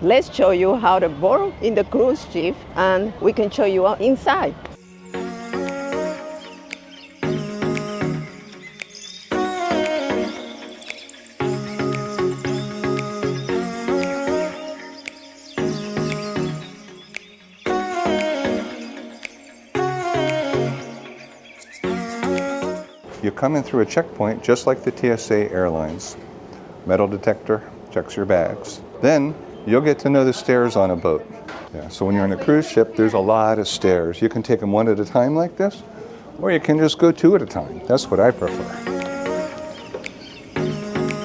let's show you how to board in the cruise ship, and we can show you inside. You come in through a checkpoint just like the TSA airlines. Metal detector checks your bags. Then you'll get to know the stairs on a boat. Yeah, so when you're on a cruise ship, there's a lot of stairs. You can take them one at a time like this, or you can just go two at a time. That's what I prefer.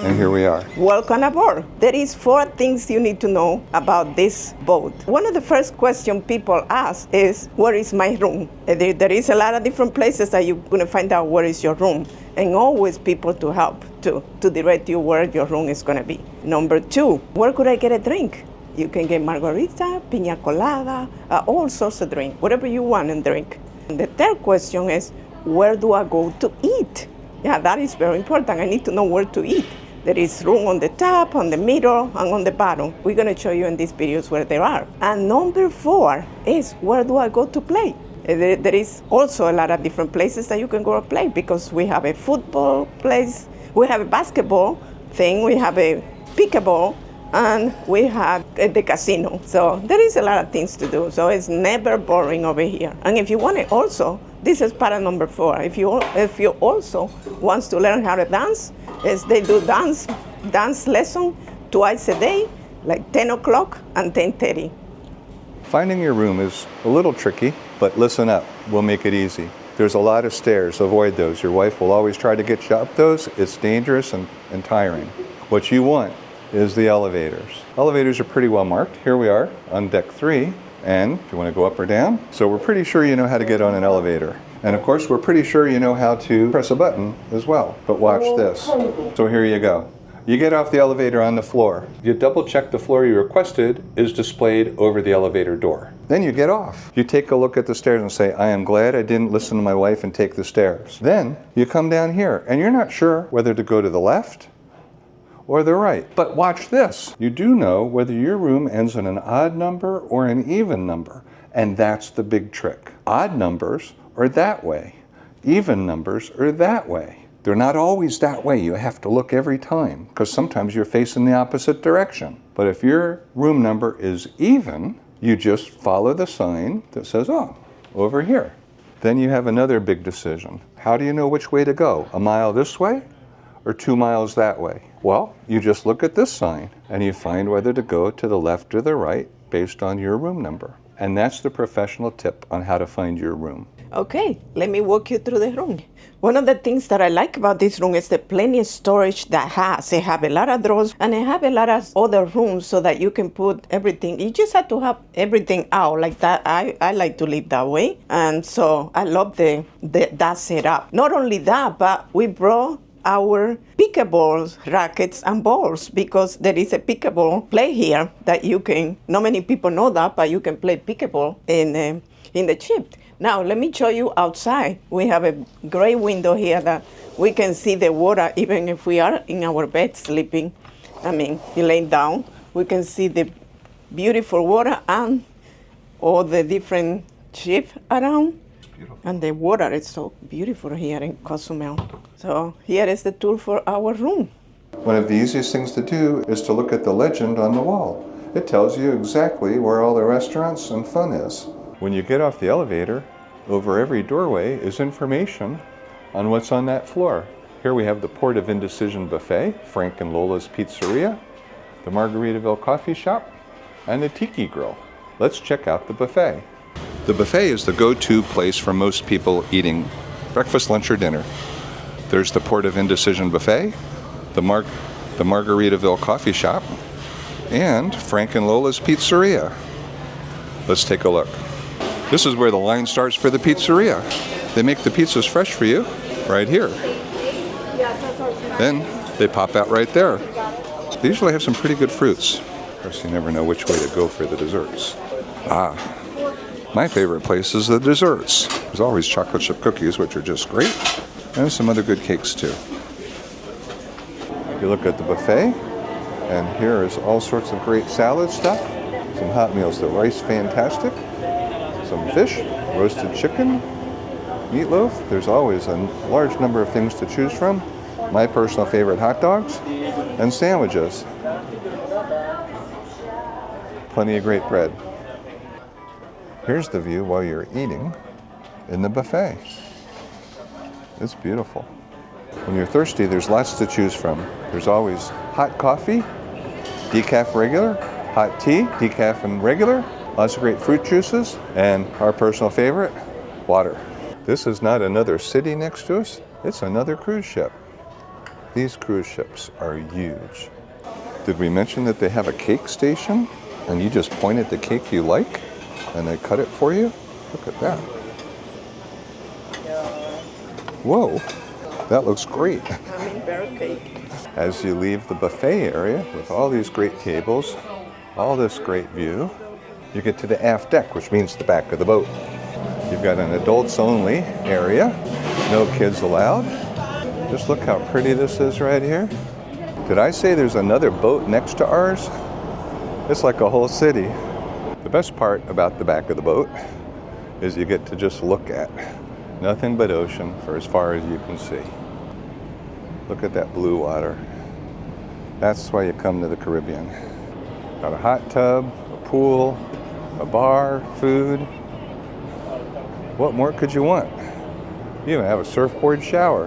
And here we are. Welcome aboard. There is 4 things you need to know about this boat. One of the first questions people ask is, where is my room? There is a lot of different places that you're going to find out where is your room. And always people to help to direct you where your room is going to be. Number 2, where could I get a drink? You can get margarita, piña colada, all sorts of drink, whatever you want and drink. And the third question is, where do I go to eat? Yeah, that is very important. I need to know where to eat. There is room on the top, on the middle, and on the bottom. We're going to show you in these videos where there are. And number 4 is, where do I go to play? There is also a lot of different places that you can go and play, because we have a football place, we have a basketball thing, we have a pickleball, and we have the casino. So there is a lot of things to do. So it's never boring over here. And if you want it also, this is part of number 4. If you also want to learn how to dance, they do dance lesson twice a day, like 10 o'clock and 10:30. Finding your room is a little tricky, but listen up, we'll make it easy. There's a lot of stairs, avoid those. Your wife will always try to get you up those. It's dangerous and tiring. What you want is the elevators. Elevators are pretty well marked. Here we are on deck 3, and if you want to go up or down, so we're pretty sure you know how to get on an elevator. And of course, we're pretty sure you know how to press a button as well. But watch this. So here you go. You get off the elevator on the floor. You double check the floor you requested is displayed over the elevator door. Then you get off. You take a look at the stairs and say, I am glad I didn't listen to my wife and take the stairs. Then you come down here and you're not sure whether to go to the left or the right. But watch this. You do know whether your room ends in an odd number or an even number. And that's the big trick. Odd numbers are that way. Even numbers are that way. They're not always that way. You have to look every time, because sometimes you're facing the opposite direction. But if your room number is even, you just follow the sign that says, oh, over here. Then you have another big decision. How do you know which way to go? A mile this way or 2 miles that way? Well, you just look at this sign and you find whether to go to the left or the right based on your room number. And that's the professional tip on how to find your room. Okay, let me walk you through the room. One of the things that I like about this room is the plenty of storage that has. It have a lot of drawers and it have a lot of other rooms so that you can put everything. You just have to have everything out like that. I like to live that way. And so I love that setup. Not only that, but we brought our pickleball rackets and balls, because there is a pickleball play here that you can, not many people know that, but you can play pickleball in the ship. Now, let me show you outside. We have a great window here that we can see the water, even if we are in our bed sleeping. Laying down, we can see the beautiful water and all the different ships around. Beautiful. And the water is so beautiful here in Cozumel. So here is the tour for our room. One of the easiest things to do is to look at the legend on the wall. It tells you exactly where all the restaurants and fun is. When you get off the elevator, over every doorway is information on what's on that floor. Here we have the Port of Indecision Buffet, Frank and Lola's Pizzeria, the Margaritaville Coffee Shop, and the Tiki Grill. Let's check out the buffet. The buffet is the go-to place for most people eating breakfast, lunch, or dinner. There's the Port of Indecision Buffet, the Margaritaville Coffee Shop, and Frank and Lola's Pizzeria. Let's take a look. This is where the line starts for the pizzeria. They make the pizzas fresh for you right here. Then they pop out right there. They usually have some pretty good fruits. Of course, you never know which way to go for the desserts. My favorite place is the desserts. There's always chocolate chip cookies, which are just great, and some other good cakes too. You look at the buffet, And here is all sorts of great salad stuff. Some hot meals, the rice fantastic. Some fish, roasted chicken, meatloaf. There's always a large number of things to choose from. My personal favorite, hot dogs and sandwiches. Plenty of great bread. Here's the view while you're eating in the buffet. It's beautiful. When you're thirsty, there's lots to choose from. There's always hot coffee, decaf regular, hot tea, decaf and regular, lots of great fruit juices, and our personal favorite, water. This is not another city next to us, it's another cruise ship. These cruise ships are huge. Did we mention that they have a cake station? And you just point at the cake you like, and they cut it for you? Look at that. Whoa, that looks great. Hummingbird cake. As you leave the buffet area with all these great tables, all this great view, you get to the aft deck, which means the back of the boat. You've got an adults only area, no kids allowed. Just look how pretty this is right here. Did I say there's another boat next to ours? It's like a whole city. The best part about the back of the boat is you get to just look at nothing but ocean for as far as you can see. Look at that blue water. That's why you come to the Caribbean. Got a hot tub, a pool, a bar, food. What more could you want? You even have a surfboard shower.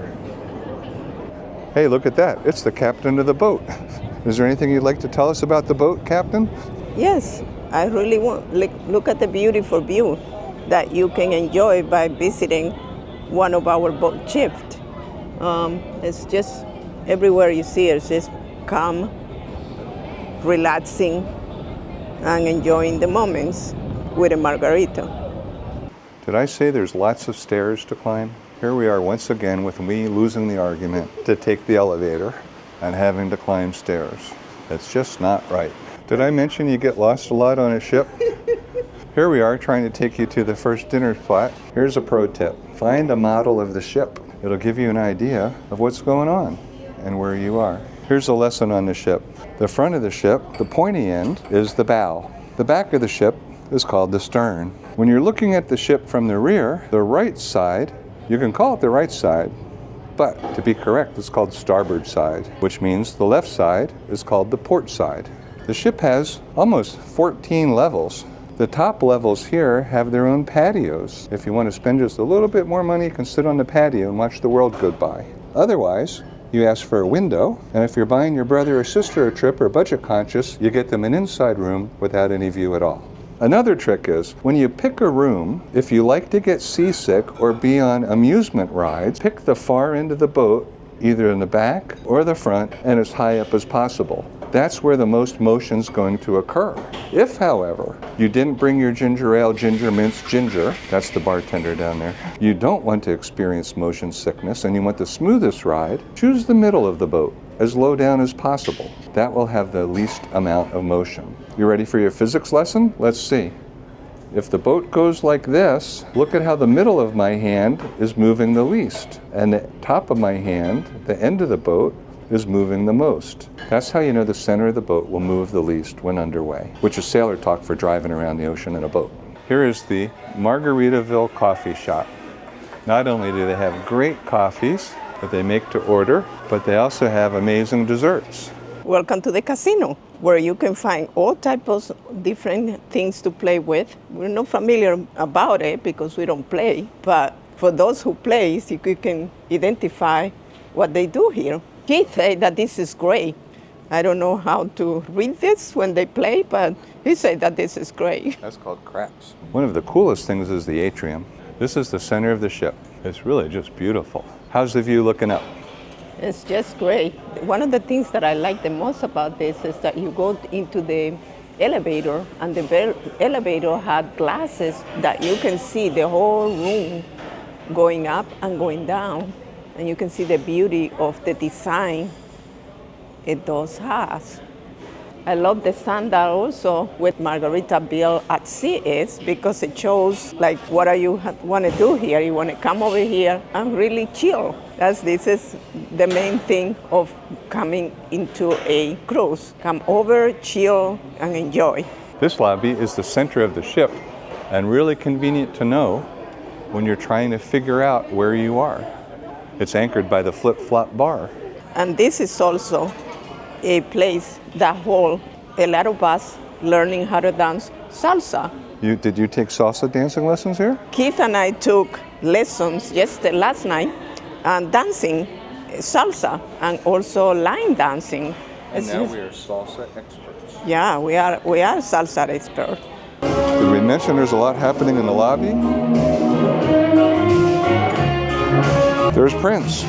Hey, look at that. It's the captain of the boat. Is there anything you'd like to tell us about the boat, Captain? Yes, I really want. Look at the beautiful view that you can enjoy by visiting one of our boat shifts. It's just everywhere you see it's just calm, relaxing, and enjoying the moments with a margarita. Did I say there's lots of stairs to climb? Here we are once again with me losing the argument to take the elevator and having to climb stairs. It's just not right. Did I mention you get lost a lot on a ship? Here we are trying to take you to the first dinner spot. Here's a pro tip. Find a model of the ship. It'll give you an idea of what's going on and where you are. Here's a lesson on the ship. The front of the ship, the pointy end, is the bow. The back of the ship is called the stern. When you're looking at the ship from the rear, the right side, you can call it the right side, but to be correct, it's called starboard side, which means the left side is called the port side. The ship has almost 14 levels. The top levels here have their own patios. If you want to spend just a little bit more money, you can sit on the patio and watch the world go by. Otherwise, you ask for a window, and if you're buying your brother or sister a trip or budget conscious, you get them an inside room without any view at all. Another trick is, when you pick a room, if you like to get seasick or be on amusement rides, pick the far end of the boat, either in the back or the front, and as high up as possible. That's where the most motion's going to occur. If, however, you didn't bring your ginger ale, ginger mints, ginger, that's the bartender down there, you don't want to experience motion sickness and you want the smoothest ride, choose the middle of the boat, as low down as possible. That will have the least amount of motion. You ready for your physics lesson? Let's see. If the boat goes like this, look at how the middle of my hand is moving the least, and the top of my hand, the end of the boat, is moving the most. That's how you know the center of the boat will move the least when underway, which is sailor talk for driving around the ocean in a boat. Here is the Margaritaville coffee shop. Not only do they have great coffees that they make to order, but they also have amazing desserts. Welcome to the casino, where you can find all types of different things to play with. We're not familiar about it because we don't play, but for those who play, you can identify what they do here. He said that this is great. I don't know how to read this when they play, but he said that this is great. That's called craps. One of the coolest things is the atrium. This is the center of the ship. It's really just beautiful. How's the view looking up? It's just great. One of the things that I like the most about this is that you go into the elevator, and the elevator had glasses that you can see the whole room going up and going down, and you can see the beauty of the design it does has. I love the standard also with Margaritaville at sea is because it shows like what are you want to do here. You want to come over here and really chill. This is the main thing of coming into a cruise. Come over, chill, and enjoy. This lobby is the center of the ship and really convenient to know when you're trying to figure out where you are. It's anchored by the flip-flop bar. And this is also a place that holds a lot of us learning how to dance salsa. Did you take salsa dancing lessons here? Keith and I took lessons last night and dancing salsa and also line dancing. And now we are salsa experts. Yeah, we are salsa experts. Did we mention there's a lot happening in the lobby? There's Prince.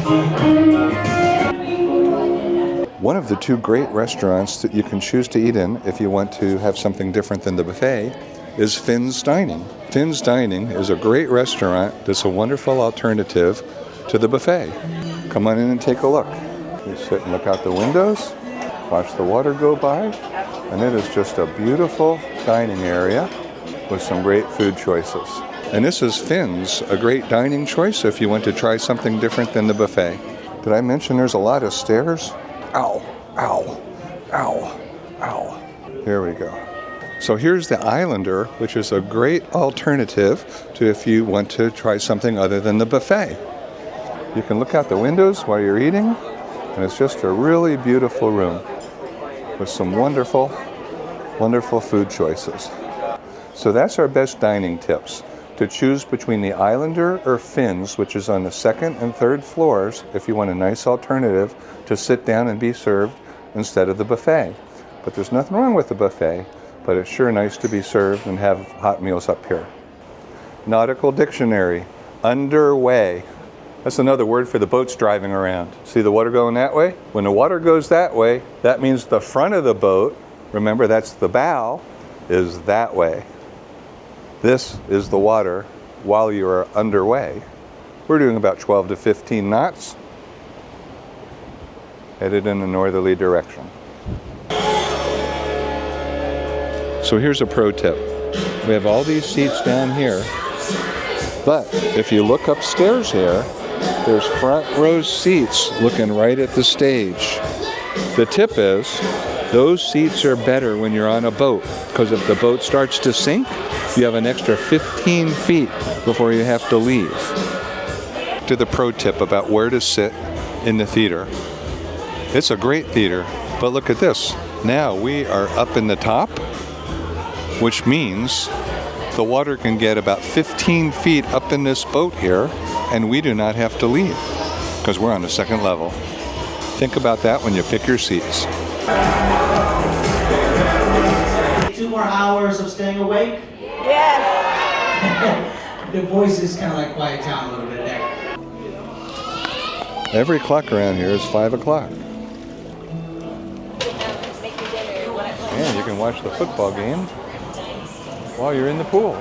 One of the two great restaurants that you can choose to eat in if you want to have something different than the buffet is Finn's Dining. Finn's Dining is a great restaurant that's a wonderful alternative to the buffet. Come on in and take a look. You sit and look out the windows, watch the water go by, and it is just a beautiful dining area with some great food choices. And this is Finn's, a great dining choice if you want to try something different than the buffet. Did I mention there's a lot of stairs? Ow, ow, ow, ow. Here we go. So here's the Islander, which is a great alternative to if you want to try something other than the buffet. You can look out the windows while you're eating, and it's just a really beautiful room with some wonderful, wonderful food choices. So that's our best dining tips. To choose between the Islander or Finn's, which is on the second and third floors, if you want a nice alternative to sit down and be served instead of the buffet. But there's nothing wrong with the buffet, but it's sure nice to be served and have hot meals up here. Nautical dictionary, underway. That's another word for the boats driving around. See the water going that way? When the water goes that way, that means the front of the boat, remember that's the bow, is that way. This is the water while you are underway. We're doing about 12 to 15 knots, headed in a northerly direction. So here's a pro tip. We have all these seats down here, but if you look upstairs here, there's front row seats looking right at the stage. The tip is, those seats are better when you're on a boat, because if the boat starts to sink, you have an extra 15 feet before you have to leave. To the pro tip about where to sit in the theater. It's a great theater, but look at this. Now we are up in the top, which means the water can get about 15 feet up in this boat here, and we do not have to leave, because we're on the second level. Think about that when you pick your seats. 2 more hours of staying awake? Yes. The voice is kind of like quiet down a little bit there. Every clock around here is 5 o'clock. And you can watch the football game while you're in the pool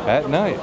at night.